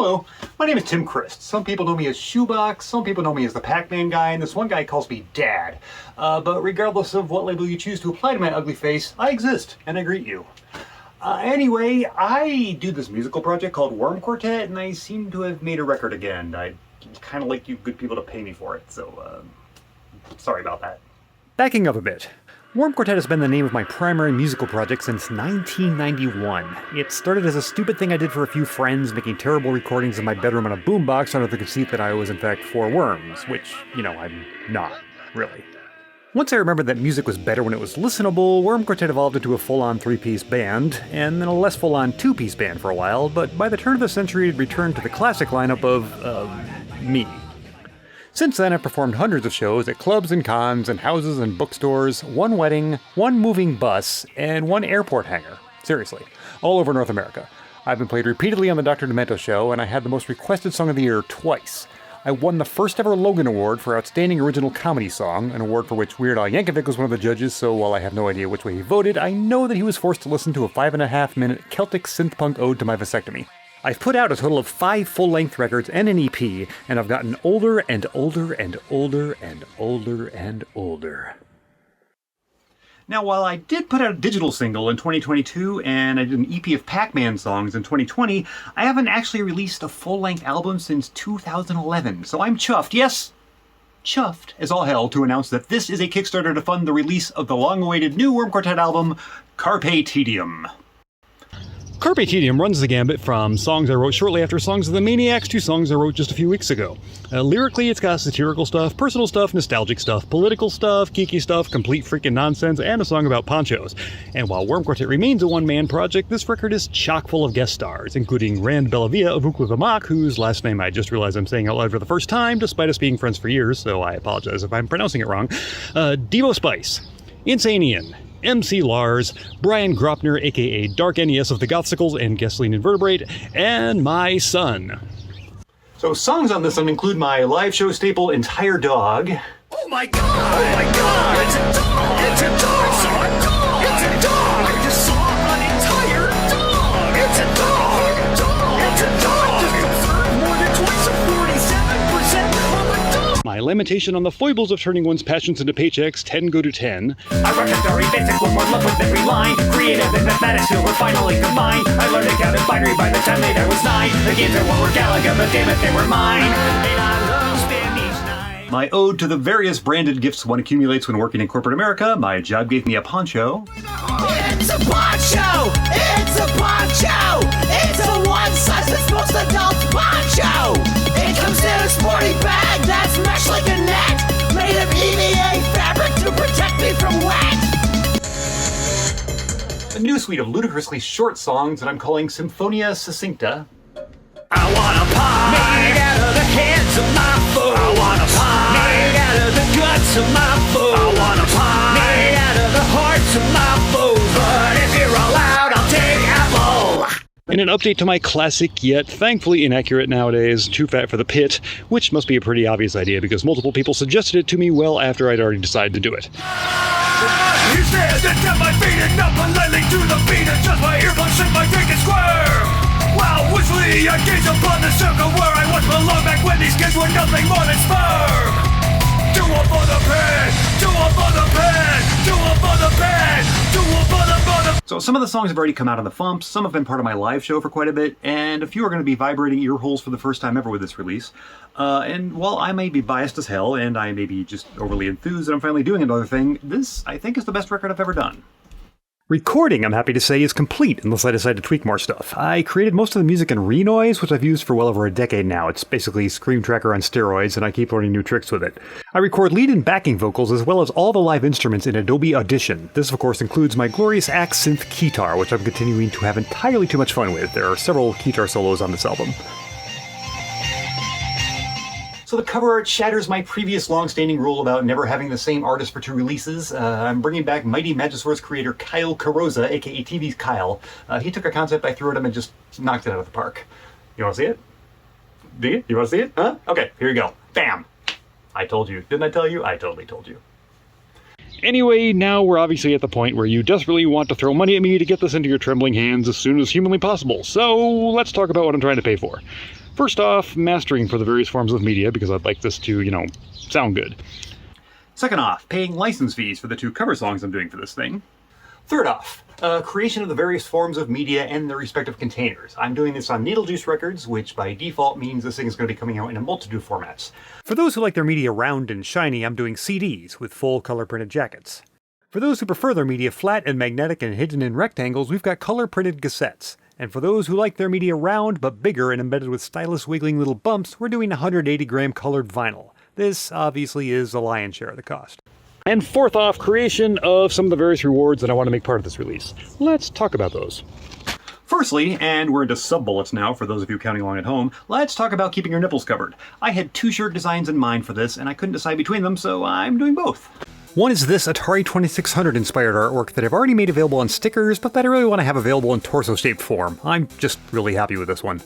Hello, my name is Tim Christ. Some people know me as Shoebox, some people know me as the Pac-Man guy, and this one guy calls me Dad. But regardless of what label you choose to apply to my ugly face, I exist, and I greet you. Anyway, I do this musical project called Worm Quartet, and I seem to have made a record again. I'd kind of like you good people to pay me for it, so, sorry about that. Backing up a bit. Worm Quartet has been the name of my primary musical project since 1991. It started as a stupid thing I did for a few friends, making terrible recordings in my bedroom on a boombox under the conceit that I was in fact for worms, which, you know, I'm not, really. Once I remembered that music was better when it was listenable, Worm Quartet evolved into a full-on three-piece band, and then a less full-on two-piece band for a while, but by the turn of the century it returned to the classic lineup of, me. Since then, I've performed hundreds of shows at clubs and cons and houses and bookstores, one wedding, one moving bus, and one airport hangar. Seriously. All over North America. I've been played repeatedly on the Dr. Demento show, and I had the most requested song of the year twice. I won the first ever Logan Award for Outstanding Original Comedy Song, an award for which Weird Al Yankovic was one of the judges, so while I have no idea which way he voted, I know that he was forced to listen to a 5.5-minute Celtic synth-punk ode to my vasectomy. I've put out a total of 5 full-length records and an EP, and I've gotten older and older and older and older and older. Now, while I did put out a digital single in 2022, and I did an EP of Pac-Man songs in 2020, I haven't actually released a full-length album since 2011, so I'm chuffed, yes, chuffed as all hell to announce that this is a Kickstarter to fund the release of the long-awaited new Worm Quartet album, Carpe Tedium. Carpe Tedium runs the gambit from songs I wrote shortly after Songs of the Maniacs to songs I wrote just a few weeks ago. Lyrically, it's got satirical stuff, personal stuff, nostalgic stuff, political stuff, geeky stuff, complete freaking nonsense, and a song about ponchos. And while Worm Quartet remains a one-man project, this record is chock full of guest stars, including Rand Bellavia of Ukla whose last name I just realized I'm saying out loud for the first time, despite us being friends for years, so I apologize if I'm pronouncing it wrong. Devo Spice, Insane Ian, MC Lars, Brian Gropner, aka Dark NES of the Gothsicles and Gasoline Invertebrate, and my son. So songs on this one include my live show staple, Entire Dog. Oh my god! Oh my god! It's a dog! It's a dog! I saw a dog! It's a dog! I just saw an entire dog! It's a dog! Dog! It's a dog! Just confirmed more than twice of 47% of a dog! My lamentation on the foibles of turning one's passions into paychecks 10 go to 10. I wrote a story basic with more love with every line. Creative and mathematics still were finally combined. I learned to count in binary by the time that I was 9. The games are what were Galaga, but damn it, they were mine. And I love Spanish night. My ode to the various branded gifts one accumulates when working in corporate America. My job gave me a poncho. It's a poncho! It's a poncho! It's a one-size-fits most adult poncho! It comes in a sporty bag that's meshed like a net, made of EVA fabric to protect me from wet. A new suite of ludicrously short songs that I'm calling Symphonia Succincta. I want a pie made out of the heads of my foes. I want a pie made out of the guts of my foes. I want a pie made out of the hearts of my foes. But if you're allowed, I'll take apple. In an update to my classic, yet thankfully inaccurate nowadays, Too Fat for the Pit, which must be a pretty obvious idea because multiple people suggested it to me well after I'd already decided to do it. He stands and tap my feet and not politely to the beat. Adjust my earplugs and my drink and square. Wow, wistfully I gaze upon the circle where I once belonged back when these kids were nothing more than sperm. Do up for the pen, do up for the pen, do up for the pen, do up for the. So some of the songs have already come out on the Fumps, some have been part of my live show for quite a bit, and a few are going to be vibrating ear holes for the first time ever with this release. And while I may be biased as hell, and I may be just overly enthused that I'm finally doing another thing, this, I think, is the best record I've ever done. Recording, I'm happy to say, is complete, unless I decide to tweak more stuff. I created most of the music in Renoise, which I've used for well over a decade now. It's basically Scream Tracker on steroids, and I keep learning new tricks with it. I record lead and backing vocals, as well as all the live instruments in Adobe Audition. This, of course, includes my glorious Axe synth keytar, which I'm continuing to have entirely too much fun with. There are several keytar solos on this album. So the cover art shatters my previous long-standing rule about never having the same artist for 2 releases. I'm bringing back Mighty Magosaurus creator Kyle Carosa, aka TV's Kyle. He took a concept I threw at him and just knocked it out of the park. You want to see it? Do you? You want to see it? Huh? Okay, here you go. Bam! I told you. Didn't I tell you? I totally told you. Anyway, now we're obviously at the point where you desperately want to throw money at me to get this into your trembling hands as soon as humanly possible. So let's talk about what I'm trying to pay for. First off, mastering for the various forms of media, because I'd like this to, sound good. Second off, paying license fees for the 2 cover songs I'm doing for this thing. Third off, creation of the various forms of media and their respective containers. I'm doing this on Needlejuice Records, which by default means this thing is going to be coming out in a multitude of formats. For those who like their media round and shiny, I'm doing CDs with full color printed jackets. For those who prefer their media flat and magnetic and hidden in rectangles, we've got color printed cassettes. And for those who like their media round but bigger and embedded with stylus wiggling little bumps, we're doing 180 gram colored vinyl. This obviously is the lion's share of the cost. And fourth off, creation of some of the various rewards that I want to make part of this release. Let's talk about those. Firstly, and we're into sub-bullets now for those of you counting along at home, let's talk about keeping your nipples covered. I had 2 shirt designs in mind for this, and I couldn't decide between them, so I'm doing both. One is this Atari 2600 inspired artwork that I've already made available on stickers, but that I really want to have available in torso-shaped form. I'm just really happy with this one.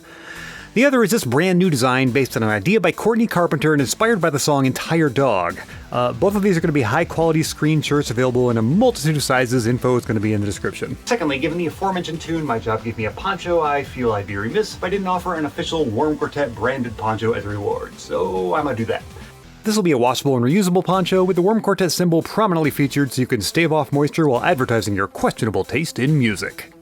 The other is this brand new design based on an idea by Courtney Carpenter and inspired by the song Entire Dog. Both of these are going to be high quality screen shirts available in a multitude of sizes. Info is going to be in the description. Secondly, given the aforementioned tune, my job gave me a poncho. I feel I'd be remiss if I didn't offer an official Worm Quartet branded poncho as a reward, so I'm going to do that. This will be a washable and reusable poncho with the Worm Quartet symbol prominently featured so you can stave off moisture while advertising your questionable taste in music.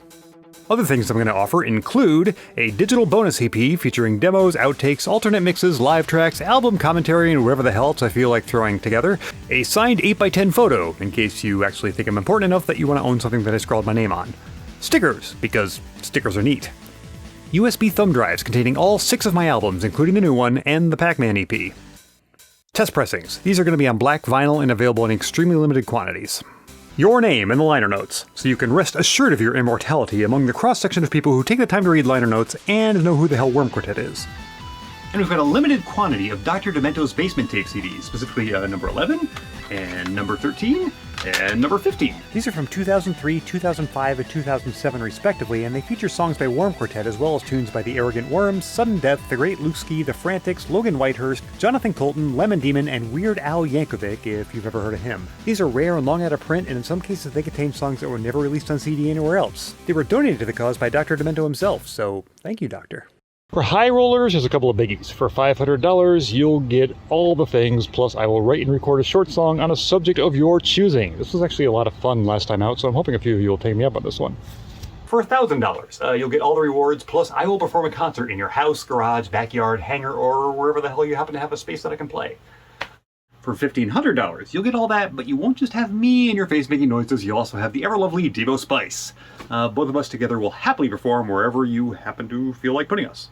Other things I'm going to offer include a digital bonus EP featuring demos, outtakes, alternate mixes, live tracks, album commentary, and whatever the hell else I feel like throwing together, a signed 8x10 photo, in case you actually think I'm important enough that you want to own something that I scrawled my name on, stickers, because stickers are neat, USB thumb drives containing all 6 of my albums, including the new one, and the Pac-Man EP. Test pressings. These are going to be on black vinyl and available in extremely limited quantities. Your name in the liner notes, so you can rest assured of your immortality among the cross-section of people who take the time to read liner notes and know who the hell Worm Quartet is. And we've got a limited quantity of Dr. Demento's Basement Tape CDs, specifically number 11, and number 13, and number 15. These are from 2003, 2005, and 2007 respectively, and they feature songs by Worm Quartet as well as tunes by The Arrogant Worms, Sudden Death, The Great Lusky, The Frantics, Logan Whitehurst, Jonathan Colton, Lemon Demon, and Weird Al Yankovic, if you've ever heard of him. These are rare and long out of print, and in some cases they contain songs that were never released on CD anywhere else. They were donated to the cause by Dr. Demento himself, so thank you, Doctor. For high rollers, there's a couple of biggies. For $500, you'll get all the things, plus I will write and record a short song on a subject of your choosing. This was actually a lot of fun last time out, so I'm hoping a few of you will take me up on this one. For $1,000, you'll get all the rewards, plus I will perform a concert in your house, garage, backyard, hangar, or wherever the hell you happen to have a space that I can play. For $1,500, you'll get all that, but you won't just have me in your face making noises, you'll also have the ever-lovely Devo Spice. Both of us together will happily perform wherever you happen to feel like putting us.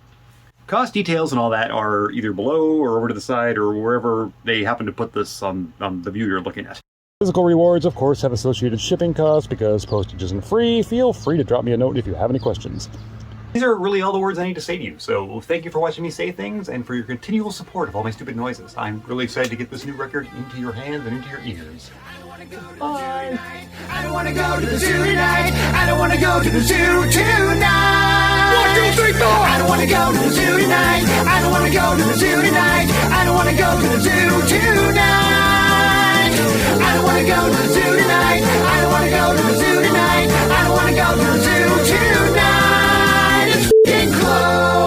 Cost details and all that are either below or over to the side or wherever they happen to put this on the view you're looking at. Physical rewards, of course, have associated shipping costs because postage isn't free. Feel free to drop me a note if you have any questions. These are really all the words I need to say to you, so thank you for watching me say things and for your continual support of all my stupid noises. I'm really excited to get this new record into your hands and into your ears. Bye! I don't want to go to the zoo tonight. I don't want to go to the zoo tonight. 1, 2, 3, 4. I don't want to go to the zoo tonight. I don't want to go to the zoo tonight. I don't want to go to the zoo tonight. I don't want to go to the zoo tonight. I don't want to go to the zoo tonight. I don't want to go to the zoo tonight. It's f***ing closed.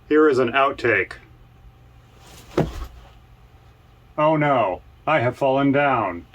Here is an outtake. Oh no, I have fallen down.